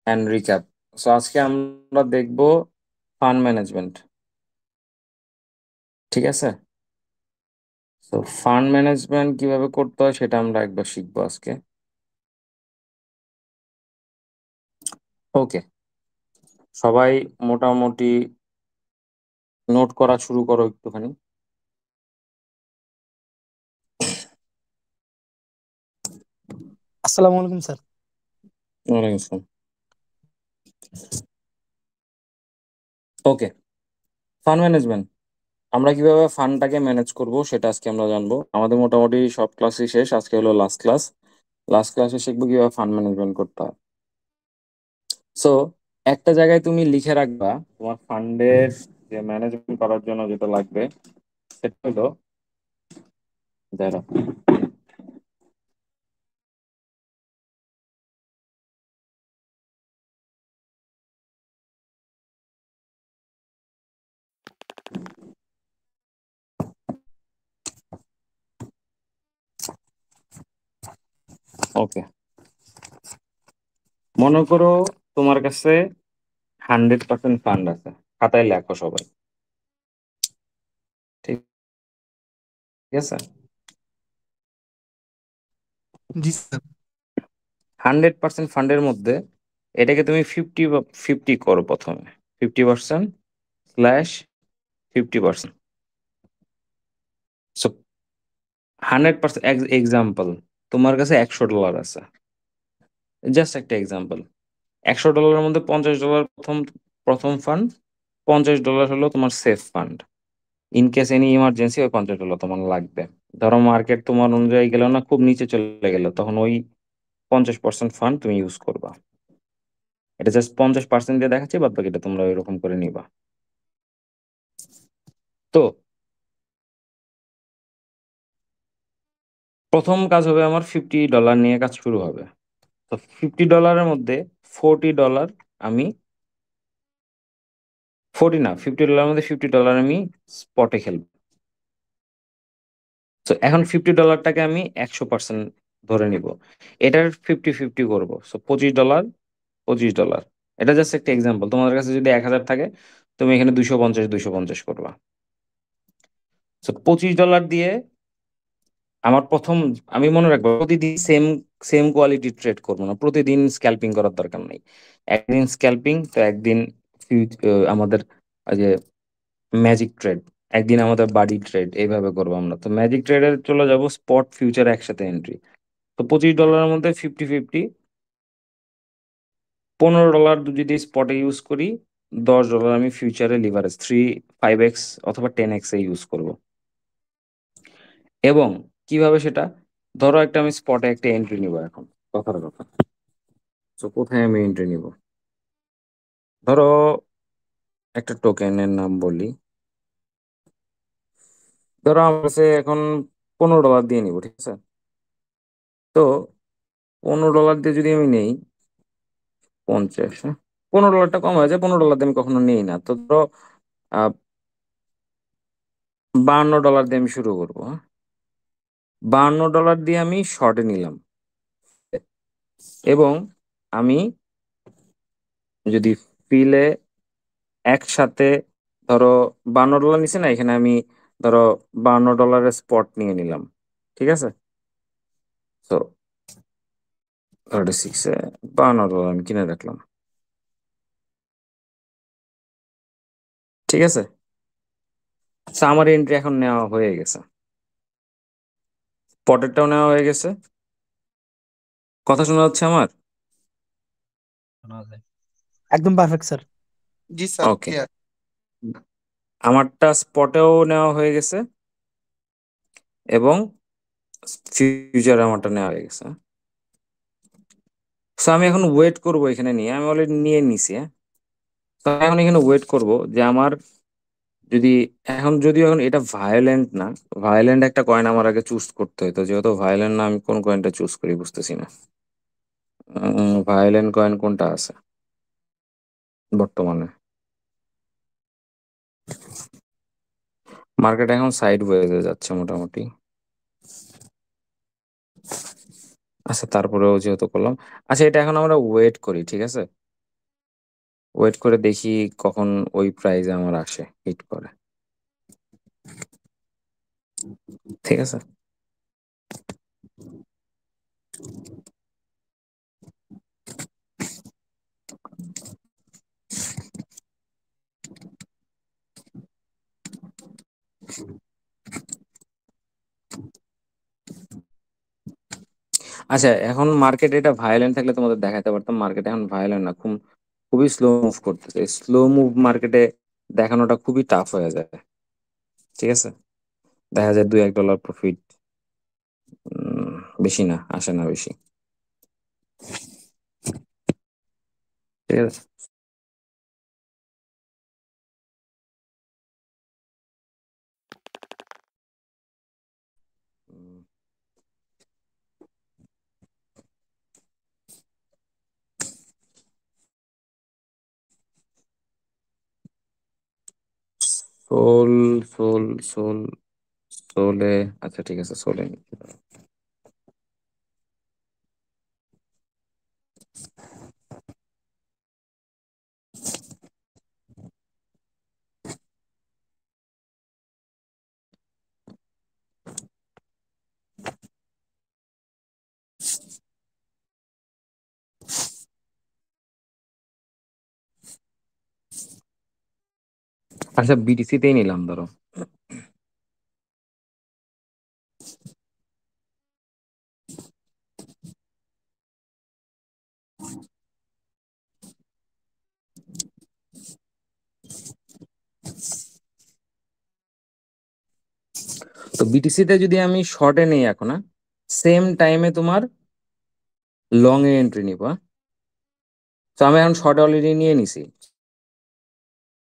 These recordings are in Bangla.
And recap. সো আজকে আমরা দেখব ফান্ড ম্যানেজমেন্ট। ঠিক আছে? তো ফান্ড ম্যানেজমেন্ট কিভাবে করতে হয় সেটা আমরা একবার শিখবো আজকে। ওকে, সবাই মোটামুটি নোট করা শুরু করো একটুখানি। আসসালামু আলাইকুম স্যার। ওয়ালাইকুম আসসালাম। ওকে, ফান্ড ম্যানেজমেন্ট, আমরা কিভাবে ফান্ডটাকে ম্যানেজ করব সেটা আজকে আমরা জানবো। আমাদের মোটামুটি সব ক্লাসই শেষ, আজকে হলো লাস্ট ক্লাস। লাস্ট ক্লাসে শিখবো কিভাবে ফান্ড ম্যানেজমেন্ট করতে হয়। সো একটা জায়গায় তুমি লিখে রাখবা তোমার ফান্ডের যে ম্যানেজমেন্ট করার জন্য যেটা লাগবে, সেটা হলো, দাঁড়া, ওকে, মনে করো তোমার কাছে 100% ফান্ড আছে, খাতায় লেখো সবাই। ঠিক আছে? জি স্যার। 100% ফান্ডের মধ্যে এটাকে তুমি 50 50 করো প্রথমে। 50%/50%। সো 100%, এক্সাম্পল, তোমার কাছে $100 আছে, জাস্ট একটা এক্সাম্পল। $100 মধ্যে $50 প্রথম প্রথম ফান্ড, $50 হলো তোমার safe fund. In case any emergency ওই $50 তোমার লাগবে। ধরো মার্কেট তোমার অনুযায়ী গেল না, খুব নিচে চলে গেল, তখন ওই 50% ফান্ড তুমি ইউজ করবা। এটা জাস্ট 50% দিয়ে দেখাচ্ছি, বাদ বাকিটা তোমরা ওইরকম করে নিবা। তো প্রথম কাজ হবে আমার $50 নিয়ে কাজ শুরু হবে। তো $50 মধ্যে $40 আমি, 40 না, $50 মধ্যে $50 আমি স্পটে খেলবো। তো এখন $50টাকে আমি 100% ধরে নিব, এটার 50 50 করবো। সো $25, $25। এটা জাস্ট একটা এক্সাম্পল, তোমাদের কাছে যদি 1000 থাকে তুমি এখানে 250 করবা। তো $25 দিয়ে আমার প্রথম, আমি মনে রাখবো প্রতিদিন সেম সেম কোয়ালিটি ট্রেড করবো না, প্রতিদিন স্ক্যাল্পিং করার দরকার নেই। একদিন স্ক্যাল্পিং তো একদিন আমাদের ওই যে ম্যাজিক ট্রেড, একদিন আমাদের বাডি ট্রেড, এইভাবে করবো আমরা। তো ম্যাজিক ট্রেডে চলে যাব স্পট ফিউচার একসাথে এন্ট্রি। তো $25 মধ্যে 50 50, $15 যদি স্পটে ইউজ করি, $10 আমি ফিউচারে লিভারেজ 5x অথবা 10x এ ইউজ করব। এবং কিভাবে সেটা, ধরো একটা আমি স্পটে একটা এন্ট্রি নিব এখন, কথার কথা। তো কোথায় আমি এন্ট্রি নিব, ধরো একটা টোকেনের নাম বলি, ধরো আমার কাছে এখন $15 দিয়ে নিব, ঠিক আছে? তো $15 দিয়ে যদি আমি নেই, 50, হ্যাঁ, $15টা কম হয়ে যায়, $15 দিয়ে আমি কখনো নেই না। তো ধরো $52 দিয়ে আমি শুরু করবো, হ্যাঁ? $52 দিয়ে আমি শর্টে নিলাম। এবং আমি যদি ফিলে একসাথে, ধরো $52 নিছে না, এখানে আমি ধরো $52 স্পট নিয়ে নিলাম, ঠিক আছে? তো 36-এ $52 আমি কিনে রাখলাম, ঠিক আছে? তো আমার এন্ট্রি এখন নেওয়া হয়ে গেছে, স্পটেরটাও নেওয়া হয়ে গেছে। কথা শোনা যাচ্ছে আমার? শোনা যায়। একদম পারফেক্ট স্যার। জি স্যার, ওকে, ক্লিয়ার। আমারটা স্পটেও নেওয়া হয়ে গেছে এবং ফিউচার আমারটা নেওয়া হয়ে গেছে। সো আমি এখন ওয়েট করব, এখানে নিয়ে আমি অলরেডি নিয়ে নিছি, হ্যাঁ? তো আমি এখন এখানে ওয়েট করব যে আমার যদি, এখন যদিও এখন এটা ভায়োলেন্ট না, ভায়োলেন্ট একটা কয়েন আমার আগে চুজ করতে হতো, যেহেতু ভায়োলেন্ট না, আমি কোন কয়েনটা চুজ করি বুঝতেছি না। ভায়োলেন্ট কয়েন কোনটা আছে বর্তমানে? মার্কেট এখন সাইড ওয়েজে যাচ্ছে মোটামুটি। আচ্ছা, তারপরেও যেহেতু করলাম, আচ্ছা এটা এখন আমরা ওয়েট করি, ঠিক আছে? ওয়েট করে দেখি কখন ওই প্রাইজে আমার আসে, হিট করে। ঠিক আছে। আচ্ছা, এখন মার্কেটে এটা ভায়োলেন্ট থাকলে তোমাদের দেখাতে পারতাম। মার্কেটে এখন ভায়োলেন্ট না, খুবই স্লো মুভ করতেছে। স্লো মুভ মার্কেটে দেখানোটা খুবই টাফ হয়ে যায়। ঠিক আছে, দেখা যায় 2-1 ডলার প্রফিট, বেশি না, আসে না বেশি। ঠিক আছে। সোল, সোল, সোল, সোলে। আচ্ছা ঠিক আছে, সোলে নিচ্ছি। আচ্ছা, বিটিসি তেই নিলাম ধরো। তো বিটিসি তে যদি আমি শর্টে নেই এখন, সেম টাইমে তোমার লং এ এন্ট্রি নিব। তো আমি এখন শর্ট অলরেডি নিয়ে নিছি।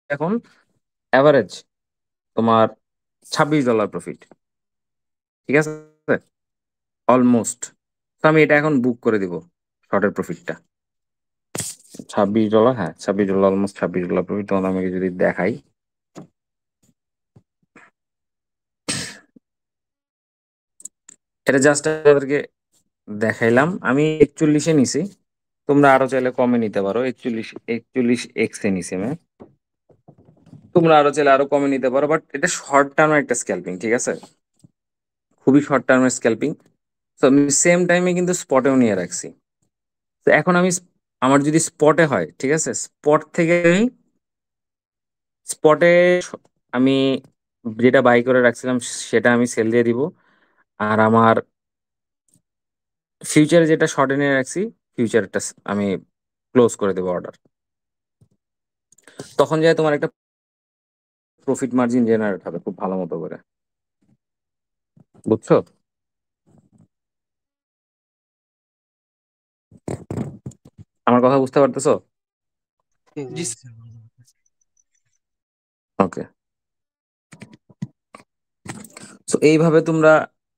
এখন অ্যাভারেজ তোমার 26 ডলার প্রফিট। ঠিক আছে, অলমোস্ট। তো আমি এটা এখন বুক করে দিব, শর্টের প্রফিটটা 26 ডলার। হ্যাঁ, 26 ডলার, অলমোস্ট 26 ডলার প্রফিট। তোমাদের আমাকে যদি দেখাই, এটা জাস্ট আমাদেরকে দেখাইলাম। আমি 41-এ নিছি, তোমরা আরো চাইলে কমে নিতে পারো। 41 এ নিছি আমি। তোমরা আরো চাইলে আরো কমে নিতে পারো, বাট এটা শর্ট টার্মের একটা স্ক্যাল্পিং। ঠিক আছে, খুবই শর্ট টার্মের স্ক্যাল্পিং। তো আমি সেম টাইমে কিন্তু স্পটেও নিয়ে রাখছি। তো এখন আমি আমার যদি স্পটে হয়, ঠিক আছে, স্পট থেকে আমি স্পটে আমি যেটা বাই করে রাখছিলাম সেটা আমি সেল দিয়ে দিব। আর আমার ফিউচারে যেটা শর্টে নিয়ে রাখছি, ফিউচারটা আমি ক্লোজ করে দেবো অর্ডার। তখন যায় তোমার একটা প্রফিট মার্জিন জেনারেট হবে খুব ভালো মতো করে। বুঝছো? আমার কথা বুঝতে পারতেছো? জি স্যার। ওকে। তো এইভাবে তোমরা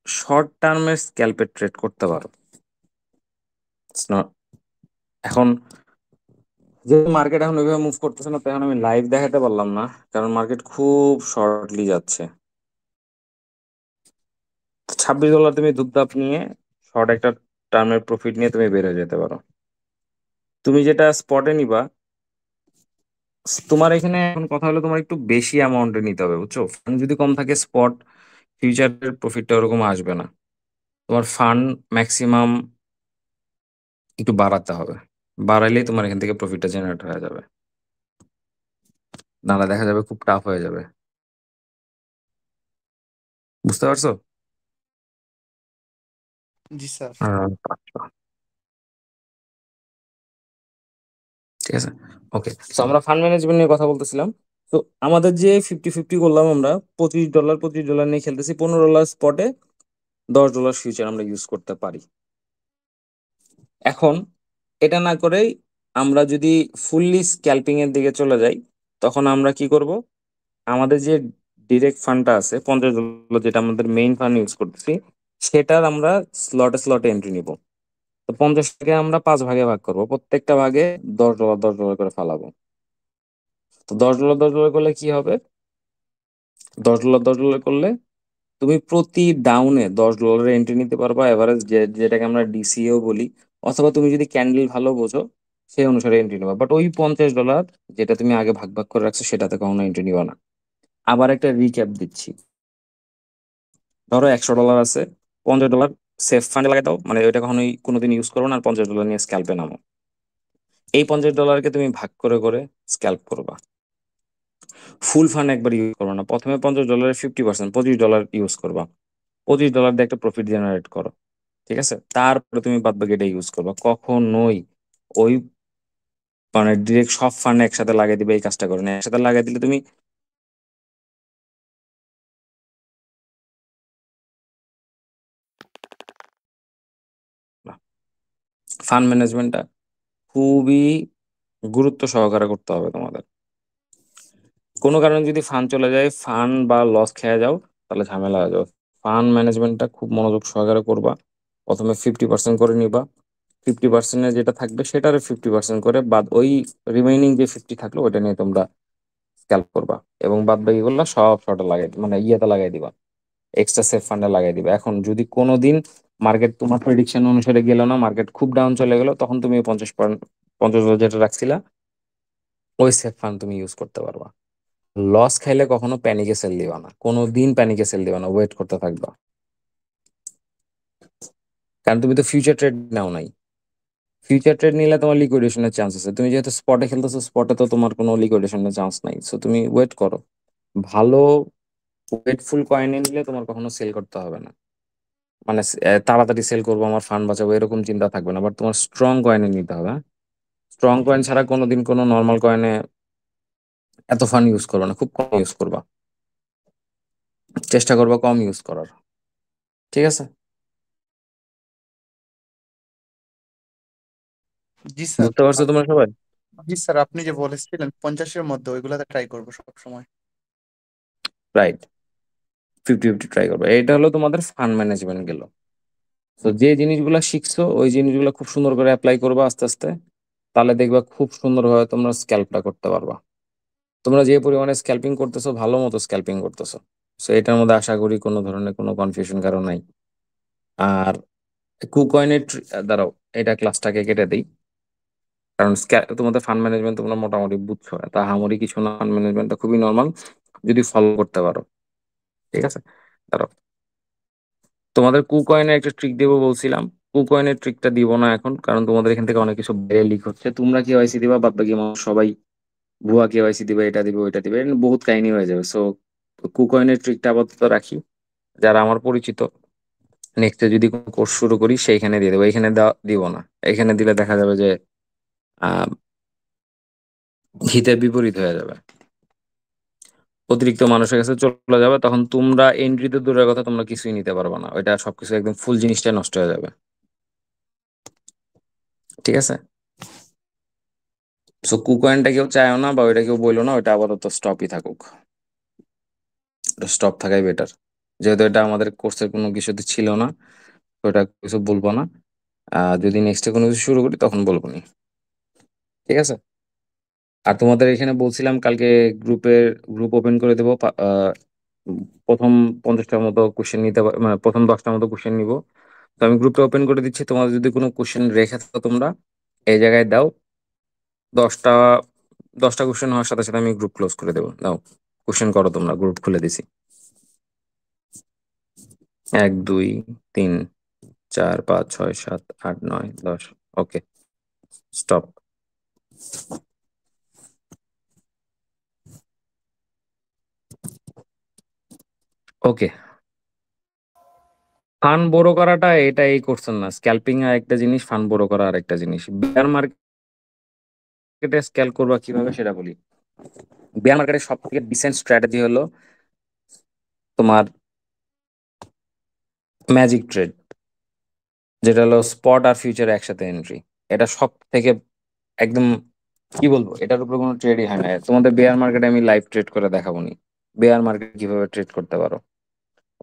শর্ট টার্মের স্ক্যাল্পে ট্রেড করতে পারো। It's not- এখন যেহেতু মার্কেট এখন ওইভাবে মুভ করতেছে না, তো এখন আমি লাইভ দেখাতে পারলাম না, কারণ মার্কেট খুব শর্টলি যাচ্ছে। 26 ডলার তুমি ধুপধাপ নিয়ে শর্ট একটা টার্মের প্রফিট নিয়ে তুমি বের হয়ে যেতে পারো। তুমি যেটা স্পটে নিবা, তোমার এখানে এখন কথা হলো তোমার একটু বেশি অ্যামাউন্টে নিতে হবে, বুঝছো? ফান্ড যদি কম থাকে, স্পট ফিউচারের প্রফিটটা ওরকম আসবে না। তোমার ফান্ড ম্যাক্সিমাম একটু বাড়াতে হবে, বাড়াইলেই তোমার এখান থেকে প্রফিটটা জেনারেট হয়ে যাবে, নাহলে দেখা যাবে খুব টাফ হয়ে যাবে। বুঝতে পারছো? জি স্যার। আচ্ছা, ঠিক আছে। ওকে, তো আমরা ফান্ড ম্যানেজমেন্ট নিয়ে কথা বলতেছিলাম। তো আমাদের যে 50-50 করলাম আমরা, 25 ডলার নিয়ে খেলতেছি, 15 ডলার স্পটে, 10 ডলার ফিউচার আমরা ইউজ করতে পারি। এখন এটা না করেই আমরা যদি ফুললি স্ক্যাল্পিং এর দিকে চলে যাই, তখন আমরা কি করব? আমাদের যে ডিরেক্ট ফান্ডটা আছে 50 ডলার, যেটা আমাদের মেইন ফান্ড ইউজ করতেছি, সেটার আমরা স্লটে স্লটে এন্ট্রি নিব। তো 50টাকে আমরা 5 ভাগে ভাগ করব, প্রত্যেকটা ভাগে 10 ডলার 10 ডলার করে ফালাবো। তো 10 ডলার 10 ডলার করলে কি হবে? 10 ডলার 10 ডলার করলে তুমি প্রতি ডাউনে 10 ডলারের এন্ট্রি নিতে পারবা, এভারেজ যেটাকে আমরা ডিসিও বলি। অথবা তুমি যদি ক্যান্ডেল ভালো বোঝো, সেই অনুসারে এন্ট্রি নেবা, বাট ওই $50 যেটা তুমি আগে ভাগ ভাগ করে রাখছো সেটাতে কখনো এন্ট্রি নিবা না। আবার একটা রিক্যাপ দিচ্ছি। ধরো $100 আছে, $50 সেফ ফান্ডে লাগাই দাও, মানে ওইটা কখনোই কোনোদিন ইউজ করো না, আর $50 নিয়ে স্ক্যাল্পে নামো। এই $50কে তুমি ভাগ করে করে স্ক্যাল্প করবা। ফুল ফান্ড একবার ইউজ করবো না, প্রথমে $50 50%, $25 ইউজ করবা। $25 দিয়ে একটা প্রফিট জেনারেট করো, ঠিক আছে? তারপরে তুমি বাদ বাকি এটা ইউজ করবা। কখনোই ওই মানে ডিরেক্ট সব ফান্ড একসাথে লাগিয়ে দিবে এই কাজটা করো না। একসাথে লাগিয়ে দিলে তুমি ফান্ড ম্যানেজমেন্টটা খুবই গুরুত্ব সহকারে করতে হবে তোমাদের। কোনো কারণে যদি ফান্ড চলে যায়, ফান্ড বা লস খেয়ে যাও, তাহলে ঝামেলা হয়ে যাবে। ফান্ড ম্যানেজমেন্টটা খুব মনোযোগ সহকারে করবা। প্রথমে 50% করে নিবা, 50%-এ যেটা থাকবে সেটারে 50% করে বাদ, ওই রিমেইনিং যে 50 থাকলো ওটা নিয়ে তোমরা স্ক্যাল্প করবা। এবং বাদ বাকি গুলো সব শর্টে লাগাই মানে ইয়েতে লাগাই দিবা, এক্সট্রা সেফ ফান্ডে লাগাই দিবা। এখন যদি কোনো দিন মার্কেট তোমার প্রেডিকশন অনুসারে গেল না, মার্কেট খুব ডাউন চলে গেলো, তখন তুমি 50 যেটা রাখছিলা ওই সেফ ফান্ড তুমি ইউজ করতে পারবা। লস খাইলে কখনো প্যানিকে সেল দিবা না, কোনো দিন প্যানিকে সেল দিবা না, ওয়েট করতে থাকবা। কারণ তুমি তো ফিউচার ট্রেড নাও নাই। ফিউচার ট্রেড নিলে তোমার লিকুইডেশনের চান্স আছে, তুমি যেহেতু স্পটে খেলতেছো, স্পটে তো তোমার কোনো লিকুইডেশনের চান্স নাই। সো তুমি ওয়েট করো। ভালো ওয়েটফুল কয়েনে নিলে তোমার কখনো সেল করতে হবে না, মানে তাড়াতাড়ি সেল করবো আমার ফান্ড বাঁচাবো এরকম চিন্তা থাকবে না। বাট তোমার স্ট্রং কয়েনে নিতে হবে। স্ট্রং কয়েন ছাড়া কোনোদিন কোনো নর্মাল কয়েনে এত ফান্ড ইউজ করবে না, খুব কম ইউজ করবা, চেষ্টা করবা কম ইউজ করার। ঠিক আছে? জি স্যার। বুঝতে পারছো তোমরা সবাই? জি স্যার, আপনি যে বলেছিলেন 50-এর মধ্যে, ওইগুলাতে ট্রাই করবো সব সময়। রাইট, 50-50 ট্রাই করবে। এটা হলো তোমাদের ফান্ড ম্যানেজমেন্ট গেল। তো যে জিনিসগুলো শিখছো ওই জিনিসগুলো খুব সুন্দর করে অ্যাপ্লাই করবা আস্তে আস্তে, তাহলে দেখবা খুব সুন্দরভাবে তোমরা স্ক্যাল্পটা করতে পারবা। তোমরা যে পরিমাণে স্ক্যাল্পিং করতেছো, ভালো মতো স্ক্যাল্পিং করতেছো। সো এটার মধ্যে আশা করি কোনো ধরনের কোনো কনফিউশন কারো নাই। আর কুকয়েনের দাঁড়াও, এটা ক্লাসটাকে কেটে দিই। কারণ তোমাদের ফান্ড ম্যানেজমেন্ট তোমরা মোটামুটি বুঝছো, তা হামারি কিছু না, ফান্ড ম্যানেজমেন্টটা খুবই নর্মাল যদি ফলো করতে পারো। ঠিক আছে, দাঁড়াও, তোমাদের কুকয়েনের একটা ট্রিক দেবো বলছিলাম। কুকয়েনের ট্রিকটা দিব না এখন, কারণ তোমাদের এখান থেকে অনেক কিছু বাইরে লিক হচ্ছে। তোমরা কেওয়াইসি দিবা, বাদ বাকি মানুষ সবাই ভুয়া কেওয়াইসি দিবে, এটা দিবে ওইটা দিবে, এর বহুত কাহিনী হয়ে যাবে। সো কুকয়েনের ট্রিকটা আপাতত রাখি। যারা আমার পরিচিত, নেক্সটে যদি কোনো কোর্স শুরু করি সেইখানে দিয়ে দেবো, এইখানে দিব না। এখানে দিলে দেখা যাবে যে আহ হিতে বিপরীত হয়ে যাবে, অতিরিক্ত মানুষের কাছে চলে যাবে, তখন তোমরা এন্ট্রিতে দূরের কথা তোমরা কিছুই নিতে পারবে না, ওইটা সবকিছু একদম ফুল জিনিসটাই নষ্ট হয়ে যাবে। ঠিক আছে? সো কুকয়েনটা কেউ চায়ও না বা ওইটা কেউ বললো না, ওইটা আপাতত স্টপই থাকুক। স্টপ থাকাই বেটার, যেহেতু এটা আমাদের কোর্সের কোনো কিছুতে ছিল না। তো ওটা কিছু বলবো না। যদি নেক্সটে কোনো কিছু শুরু করি তখন বলবো নি। ঠিক আছে? আর তোমাদের এখানে বলছিলাম কালকে গ্রুপের গ্রুপ ওপেন করে দেবো। প্রথম 50টার মতো কোশ্চেন নিতে মানে প্রথম 10টার মতো কোশ্চেন নিব। তো আমি গ্রুপটা ওপেন করে দিচ্ছি, তোমাদের যদি কোনো কোশ্চেন রেখে থাকো তোমরা এই জায়গায় দাও। 10টা 10টা কোশ্চেন হওয়ার সাথে সাথে আমি গ্রুপ ক্লোজ করে দেবো। দাও, কোশ্চেন করো, তোমরা গ্রুপ খুলে দিছি। 1 2 3 4 5 6 7 8 9 10। ওকে, স্টপ। ওকে, ফান্ড বড় করাটা এটা এই করছেন না, স্ক্যাল্পিং আর একটা জিনিস, ফান্ড বড় করা আর একটা জিনিস। বেয়ার মার্কেটে স্ক্যাল করবা কিভাবে সেটা বলি। বেয়ার মার্কেটের সব থেকে ডিসেন্ট স্ট্র্যাটেজি হলো তোমার ম্যাজিক ট্রেড, যেটা হলো স্পট আর ফিউচার একসাথে এন্ট্রি। এটা সব থেকে একদম কি বলবো, এটার উপর কোনো ট্রেডই হয় না। তোমাদের বেয়ার মার্কেটে আমি লাইভ ট্রেড করে দেখাবো নি বেয়ার মার্কেট কিভাবে ট্রেড করতে পারো।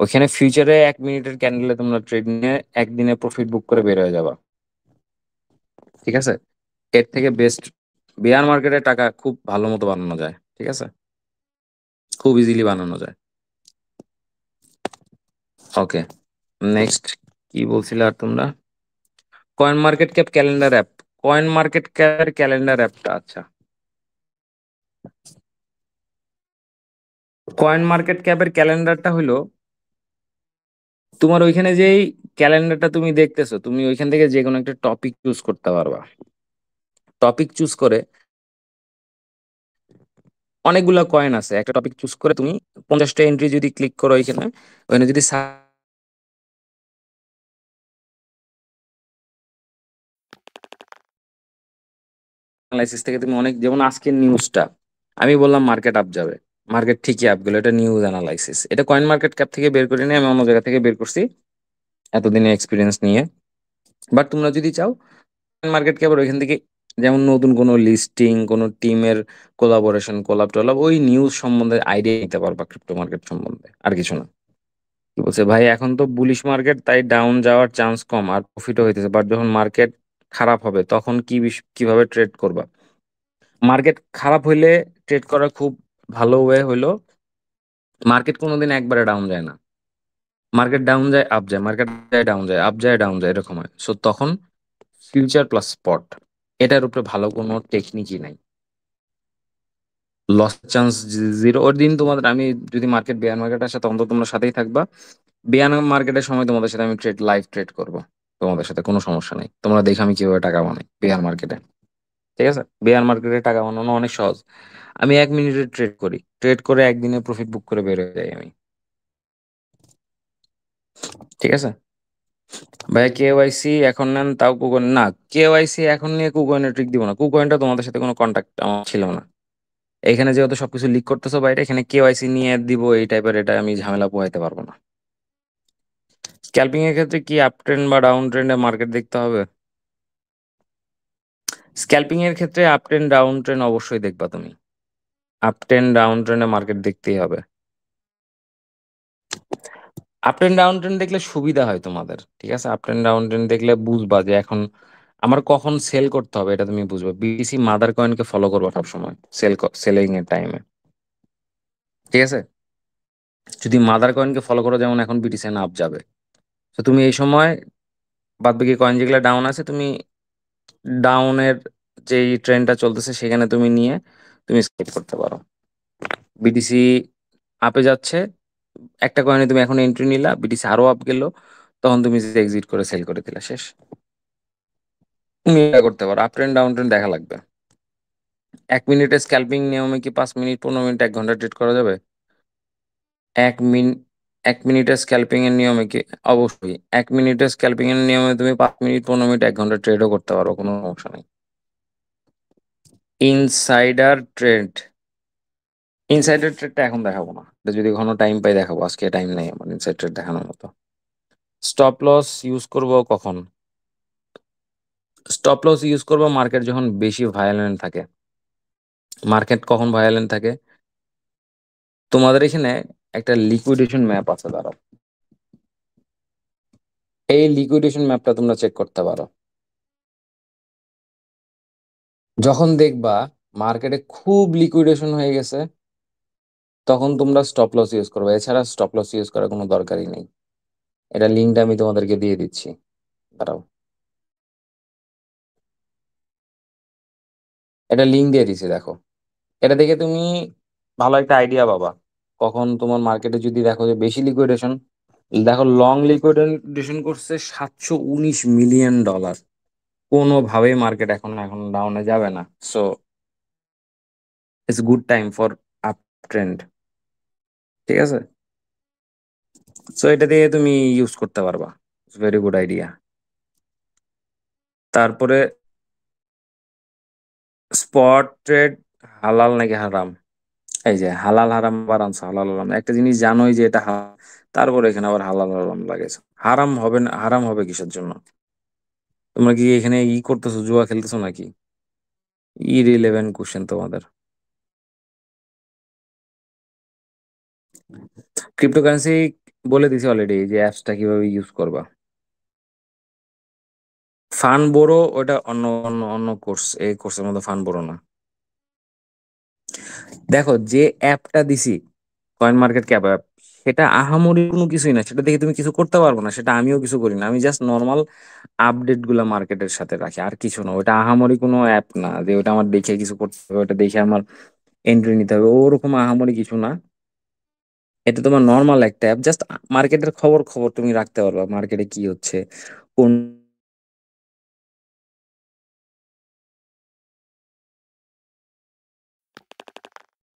ওইখানে ফিউচারে 1 মিনিটের ক্যান্ডেলে তোমরা ট্রেড নিয়ে একদিনে প্রফিট বুক করে বের হয়ে যাবা। ঠিক আছে? এর থেকে বেস্ট বেয়ার মার্কেটে টাকা খুব ভালো মতো বানানো যায়। ঠিক আছে? খুব ইজিলি বানানো যায়। ওকে, নেক্সট কি বলছিলে আর তোমরা? Coin market cap calendar app coin market ক্যাপের ক্যালেন্ডার অ্যাপটা, আচ্ছা। কয়েন মার্কেট ক্যাপের ক্যালেন্ডারটা হলো, তোমার ওইখানে যেই ক্যালেন্ডারটা তুমি দেখতেছো, তুমি ওইখান থেকে যে কোনো একটা টপিক চুজ করতে পারবা। টপিক চুজ করে অনেকগুলা কয়েন আছে, একটা টপিক চুজ করে তুমি 50টা এন্ট্রি যদি ক্লিক করো ওইখানে, ওখানে যদি অ্যানালাইসিস থেকে তুমি অনেক, যেমন আজকের নিউজটা আমি বললাম মার্কেট আপ যাবে, মার্কেট ঠিকই আপ গেলো, এটা নিউজ অ্যানালাইসিস, এটা কয়েন মার্কেট ক্যাপ থেকে বের করে নিয়ে আমি অন্য জায়গা থেকে বের করছি এতদিনে এক্সপিরিয়েন্স নিয়ে। বাট তোমরা যদি চাও মার্কেট ক্যাপের ওইখান থেকে, যেমন নতুন কোনো লিস্টিং, কোনো টিমের কোলাবোরেশন, কোলাব টোলাব, ওই নিউজ সম্বন্ধে আইডিয়া নিতে পারবা ক্রিপ্টো মার্কেট সম্বন্ধে, আর কিছু না। কি বলছে ভাই, এখন তো বুলিশ মার্কেট, তাই ডাউন যাওয়ার চান্স কম আর প্রফিটও হইতেছে, বাট যখন মার্কেট খারাপ হবে তখন কিভাবে ট্রেড করবা? মার্কেট খারাপ হইলে ট্রেড করা খুব ভালো ওয়ে হইলো, মার্কেট কোনোদিন একবারে ডাউন যায় না, মার্কেট ডাউন যায় আপ যায়, মার্কেট যায় ডাউন যায় আপ যায় ডাউন যায়, এরকম হয়। সো তখন ফিউচার প্লাস স্পট, এটার উপরে ভালো কোনো টেকনিকই নাই। Loss chance zero. ওর দিন তোমাদের আমি, যদি মার্কেট বেয়ার মার্কেট আসে তখন তো তোমরা সাথেই থাকবা, বেয়ার মার্কেটের সময় তোমাদের সাথে আমি লাইভ ট্রেড করব, তোমাদের সাথে কোনো সমস্যা নেই, তোমরা দেখো আমি কিভাবে টাকা বানাই বেয়ার মার্কেটে। ঠিক আছে, বেয়ার মার্কেটে টাকা বানানো অনেক সহজ। আমি 1 মিনিটে ট্রেড করি, ট্রেড করে একদিনে প্রফিট বুক করে বের হয়ে যাই আমি। ঠিক আছে ভাইয়া, কেওয়াইসি এখন নেন তাও কুকন না, কেওয়াইসি এখন নিয়ে কুকয়েনের ট্রিক দিব না, কুকয়েনটা তোমাদের সাথে কোনো কন্ট্যাক্ট আমার ছিল না। এখানে যেহেতু সবকিছু লিক করতেছো বাইরে, এখানে কেওয়াইসি নিয়ে দিব এই টাইপের, এটা আমি ঝামেলা পোহাইতে পারবো না। স্ক্যাল্পিং এর ক্ষেত্রে কি আপ ট্রেন্ড বা ডাউন ট্রেন্ডে মার্কেট দেখতে হবে? স্ক্যাল্পিং এর ক্ষেত্রে আপ ট্রেন্ড ডাউন ট্রেন্ড অবশ্যই দেখবা তুমি, আপ ট্রেন্ড ডাউন ট্রেন্ডে মার্কেট দেখতেই হবে। আপ ট্রেন্ড ডাউন ট্রেন্ড দেখলে সুবিধা হয় তোমাদের, ঠিক আছে, আপ ট্রেন্ড ডাউন ট্রেন্ড দেখলে বুঝবা যে এখন আমার কখন সেল করতে হবে, এটা তুমি বুঝবে। বিটিসি মাদার কয়েনকে ফলো করবা সবসময় সেলিং এর টাইমে। ঠিক আছে, যদি মাদার কয়েনকে ফলো করো, যেমন এখন বিটিসি আপ যাবে, তো তুমি এই সময় বাদ বাকি কয়েন যেগুলো ডাউন আছে, তুমি ডাউনের যেই ট্রেন্ডটা চলতেছে সেখানে তুমি নিয়ে তুমি স্কেপ করতে পারো। বিটিসি আপে যাচ্ছে, একটা কয়েনে তুমি এখন এন্ট্রি নিলা, বিটিসি আরো আপ গেল, তখন তুমি এক্সিট করে সেল করে দিলা, শেষ। তুমি এটা করতে পারো, আপ ট্রেন্ড ডাউন ট্রেন্ড দেখা লাগবে। 1 মিনিটের স্ক্যাল্পিং নিয়মে কি 5 মিনিট, 15 মিনিট, 1 ঘন্টা ট্রেড করা যাবে? 1 মিনিট, 1 মিনিটের স্ক্যাল্পিং এর নিয়মে কি, অবশ্যই 1 মিনিটের স্ক্যাল্পিং এর নিয়মে তুমি 5 মিনিট, 15 মিনিট, 1 ঘন্টা ট্রেডও করতে পারো, কোনো সমস্যা নেই। ইনসাইডার ট্রেড, ইনসাইডার ট্রেডটা এখন দেখাবো না, এটা যদি কোনো টাইম পাই দেখাবো, আজকে টাইম নেই আমার ইনসাইড ট্রেড দেখানোর মতো। স্টপ লস ইউজ করব কখন? স্টপ লস ইউজ করবো মার্কেট যখন বেশি ভায়োলেন্ট থাকে। মার্কেট কখন ভায়োলেন্ট থাকে? তোমাদের এখানে একটা লিকুইডেশন ম্যাপ আছে, দাঁড়াও, এই লিকুইডেশন ম্যাপটা তোমরা চেক করতে পারো। যখন দেখবা মার্কেটে খুব লিকুইডেশন হয়ে গেছে, তখন তোমরা স্টপ লস ইউজ করবে, এছাড়া স্টপ লস ইউজ করার কোনো দরকারই নেই। এটা লিঙ্কটা আমি তোমাদেরকে দিয়ে দিচ্ছি, দাঁড়াও, এটা লিঙ্ক দিয়ে দিচ্ছি, দেখো। এটা দেখে তুমি ভালো একটা আইডিয়া পাবা কখন তোমার মার্কেটে যদি দেখো যে বেশি লিকুইডেশন। দেখো লং লিকুইডেশন করছে $719 মিলিয়ন, কোনোভাবেই মার্কেট এখন এখন ডাউনে যাবে না। So it's good time for up trend. ঠিক আছে, সো এটা দিয়ে তুমি ইউজ করতে পারবা, ভেরি গুড আইডিয়া। তারপরে স্পট ট্রেড হালাল নাকি হারাম? এই যে হালাল হারাম আবার আনছো, হালাল হারাম একটা জিনিস জানোই যে এটা হালাল, তারপরে এখানে আবার হালাল হারাম লাগেছে। হারাম হবে না, হারাম হবে কিসের জন্য? তোমরা কি এখানে করতেছো, জুয়া খেলতেছো নাকি? ইরিলেভেন্ট কোশ্চেন তোমাদের। ক্রিপ্টোকারেন্সি বলে দিছি অলরেডি যে অ্যাপসটা কিভাবে ইউজ করবা। ফান বোরো ওটা অন্য অন্য অন্য কোর্স, এই কোর্সের মধ্যে ফান বোরো না। দেখো যে অ্যাপটা দিছি, কয়েন মার্কেট ক্যাপ অ্যাপ, সেটা আহামরি কোনো কিছুই না, সেটা দেখে তুমি কিছু করতে পারবে না, সেটা আমিও কিছু করি না। আমি জাস্ট নর্মাল আপডেট গুলা মার্কেটের সাথে রাখি, আর কিছু না। ওটা আহামরি কোনো অ্যাপ না যে ওটা আমার দেখে কিছু করতে হবে, ওটা দেখে আমার এন্ট্রি নিতে হবে, ওরকম আহামরি কিছু না। এটা তোমার নর্মাল একটা অ্যাপ, জাস্ট মার্কেটের খবর খবর তুমি রাখতে পারবা, মার্কেটে কি হচ্ছে, কোন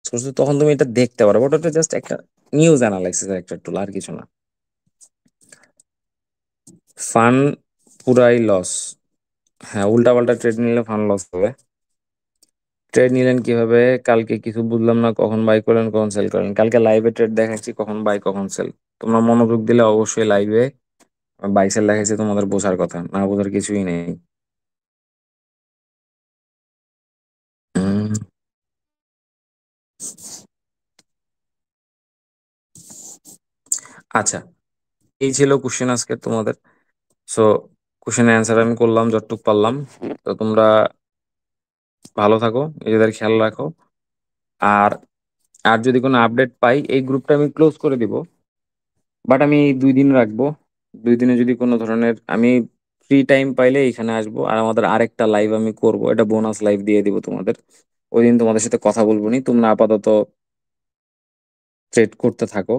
source, তখন তুমি এটা দেখতে পারো। ওটা জাস্ট একটা নিউজ অ্যানালাইসিস একটা টুল, আর কিছু না। ফান পুরাই লস। হ্যাঁ, উল্টা পাল্টা ট্রেড নিলে ফান লস হবে। ট্রেড নিলেন কিভাবে? কালকে কিছু বুঝলাম না, কখন বাই করলেন কখন সেল করলেন? কালকে লাইভে ট্রেড দেখাচ্ছি, কখন বাই কখন সেল। তোমরা মনোযোগ দিলে অবশ্যই লাইভে বাই সেল দেখাচ্ছি, তোমাদের বোঝার কথা না, বোঝার কিছুই নেই। উম, আচ্ছা, এই ছিল কোশ্চেন আজকে তোমাদের। সো কোশ্চেনের অ্যান্সার আমি করলাম যতটুকু পারলাম। তো তোমরা ভালো থাকো, নিজেদের খেয়াল রাখো। আর আর যদি কোনো আপডেট পাই, এই গ্রুপটা আমি ক্লোজ করে দিব, বাট আমি 2 দিন রাখবো। 2 দিনে যদি কোনো ধরনের আমি ফ্রি টাইম পাইলে এখানে আসবো, আর আমাদের আরেকটা লাইভ আমি করব, এটা বোনাস লাইভ দিয়ে দিব তোমাদের। ওই দিন তোমাদের সাথে কথা বলবো নি, তোমরা আপাতত ট্রেড করতে থাকো,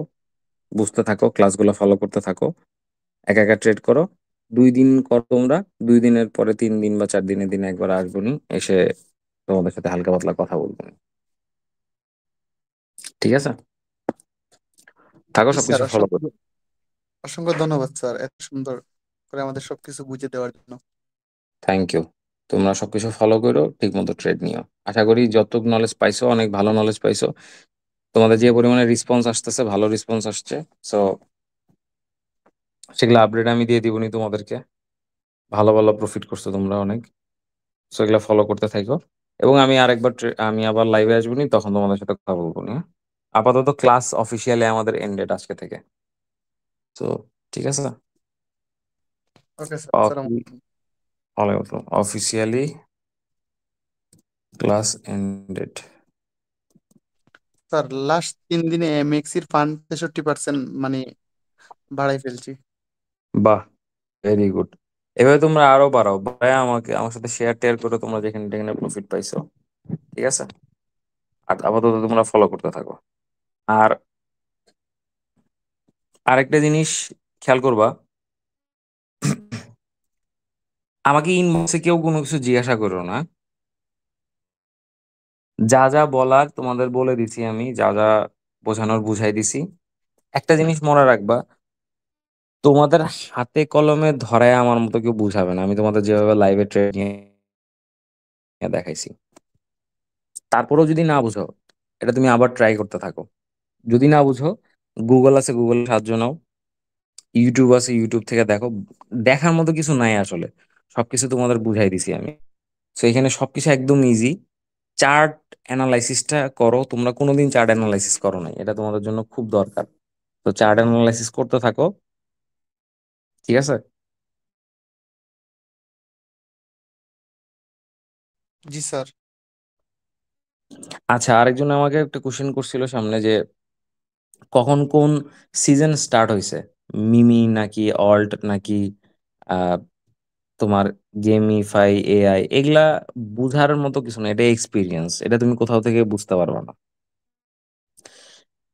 বুঝতে থাকো, ক্লাসগুলো ফলো করতে থাকো, একা একা ট্রেড করো। 2 দিন করো তোমরা, 2 দিনের পরে 3 দিন বা 4 দিনের দিনে একবার আসবো নি, এসে তোমাদের সাথে হালকা পাতলা কথা বলবো নি। ঠিক আছে, থাকো, জি স্যার, সবকিছু ফলো অসংখ্য করো। অসংখ্য ধন্যবাদ স্যার, এত সুন্দর করে আমাদের সবকিছু বুঝিয়ে দেওয়ার জন্য। Thank you. তোমরা সবকিছু ফলো করো, ঠিক মতো ট্রেড নিও। আশা করি যতটুকু নলেজ পাইছো, অনেক ভালো নলেজ পাইছো। তোমাদের যে পরিমাণে রেসপন্স আসতেছে, ভালো রেসপন্স আসছে। সো সেগুলো আপডেট আমি দিয়ে দিবনি তোমাদেরকে। ভালো ভালো প্রফিট করছো তোমরা অনেক। সো এগুলো ফলো করতে থাকো। এবং আমি আরেকবার আমি আবার লাইভে আসবো নি, তখন তোমাদের সাথে কথা বলবো না। আপাতত ক্লাস অফিসিয়ালি আমাদের এন্ডেড আজকে থেকে। তো ঠিক আছে, ওকে স্যার, আসসালামু আলাইকুম। Officially class ended. Sir, last 3 দিনে এমএক্সির ফান্ড 63% মানে বাড়াই ফেলছি। বাহ, ভেরি গুড। এভাবে তোমরা আরো বাড়াও, বাড়ায় আমাকে, আমার সাথে শেয়ার টেয়ার করে তোমরা যেখানে যেখানে প্রফিট পাইছো। ঠিক আছে, আর আপাতত তোমরা ফলো করতে থাকো। আর আরেকটা জিনিস খেয়াল করবা, আমাকে ইনবক্সে কেউ কোনো কিছু জিজ্ঞাসা করো না। যা যা বলার তোমাদের বলে দিছি, আমি যা যা বোঝানোর বুঝাই দিছি। একটা জিনিস মনে রাখবা, তোমাদের হাতে কলমে ধরায় আমার মতো কেউ বুঝাবে না। আমি তোমাদের যেভাবে লাইভে ট্রেনিং দেখাইছি, তারপরেও যদি না বুঝো, এটা তুমি আবার ট্রাই করতে থাকো। যদি না বুঝো, গুগল আছে, গুগল সাহায্য নাও। ইউটিউব আছে, ইউটিউব থেকে দেখো। দেখার মতো কিছু নাই আসলে, সবকিছু তোমাদের বুঝাই দিছি আমি। তো এখানে সবকিছু একদম ইজি। চার্ট অ্যানালাইসিসটা করো, তোমরা কোনোদিন চার্ট অ্যানালাইসিস করো নাই, এটা তোমাদের জন্য খুব দরকার। তো চার্ট অ্যানালাইসিস করতে থাকো। ঠিক আছে। জি স্যার। আচ্ছা, আরেকজন আমাকে একটা কোশ্চেন করছিল সামনে, যে কখন কোন সিজন স্টার্ট হয়েছে, মিমি নাকি অল্ট নাকি আহ, তোমার গেমিফাই এআই, এগুলা বুঝার মতো কিছু না, এটা এক্সপিরিয়েন্স। এটা তুমি কোথাও থেকে বুঝতে পারবে না।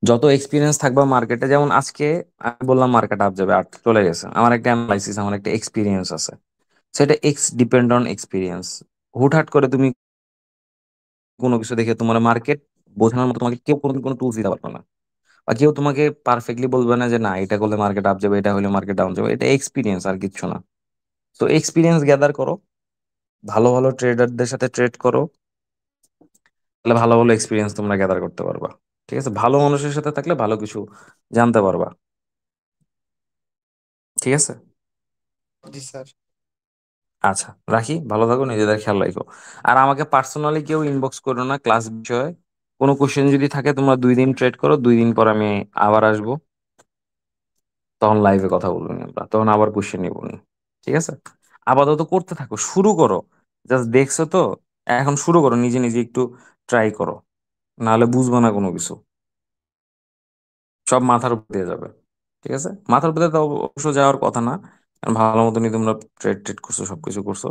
যত এক্সপিরিয়েন্স থাকবে মার্কেটে, যেমন আজকে আমি বললাম মার্কেট আপ যাবে আর চলে গেছে, আমার একটা অ্যানালাইসিস, আমার একটা এক্সপিরিয়েন্স আছে। সেটা ডিপেন্ড অন এক্সপিরিয়েন্স। হুটহাট করে তুমি কোনো কিছু দেখে তোমার মার্কেট বোঝানোর মতো তোমাকে কেউ কোনো কোনো টুলস দিতে পারবে না, বা কেউ তোমাকে পারফেক্টলি বলবে না যে না এটা করলে মার্কেট আপ যাবে, এটা হলে মার্কেট ডাউন যাবে। এটা এক্সপিরিয়েন্স, আর কিচ্ছু না। তো এক্সপিরিয়েন্স গ্যাদার করো, ভালো ভালো ট্রেডারদের সাথে ট্রেড করো, তাহলে ভালো ভালো এক্সপিরিয়েন্স তোমরা গ্যাদার করতে পারবা। ঠিক আছে, ভালো মানুষের সাথে থাকলে ভালো কিছু জানতে পারবা। ঠিক আছে। জি স্যার। আচ্ছা, রাখি, ভালো থাকো, নিজেদের খেয়াল রাখো। আর আমাকে পার্সোনালি কেউ ইনবক্স করো না ক্লাস বিষয়ে। কোনো কোশ্চেন যদি থাকে, তোমরা 2 দিন ট্রেড করো, 2 দিন পর আমি আবার আসবো, তখন লাইভে কথা বলবো নি আমরা, তখন আবার কোশ্চেন নিবো নি। ঠিক আছে, আপাতত করতে থাকো, শুরু করো। জাস্ট দেখছো তো, এখন শুরু করো, নিজে নিজে একটু ট্রাই করো, নাহলে বুঝবো না কোনো কিছু। সব মাথার উপর দিয়ে যাবে। ঠিক আছে, মাথার উপর দিয়ে তো অবশ্য যাওয়ার কথা না, কারণ ভালো মতনই তোমরা ট্রেড ট্রেড করছো, সবকিছু করছো।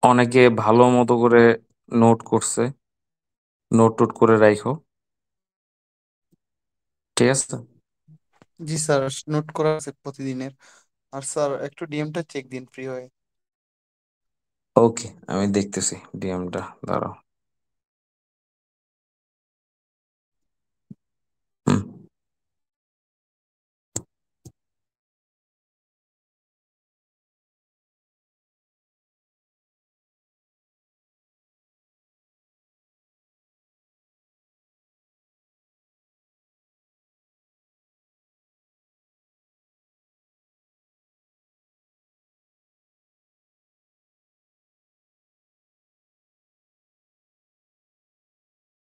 অনেকে ভালো মতো করে নোট করছে, নোট টোট করে রাখো। ঠিক আছে। জি স্যার, নোট করা আছে প্রতিদিনের। আর স্যার একটু ডিএমটা চেক দিন ফ্রি হয়ে। ওকে, আমি দেখতেছি ডিএমটা, দাঁড়াও।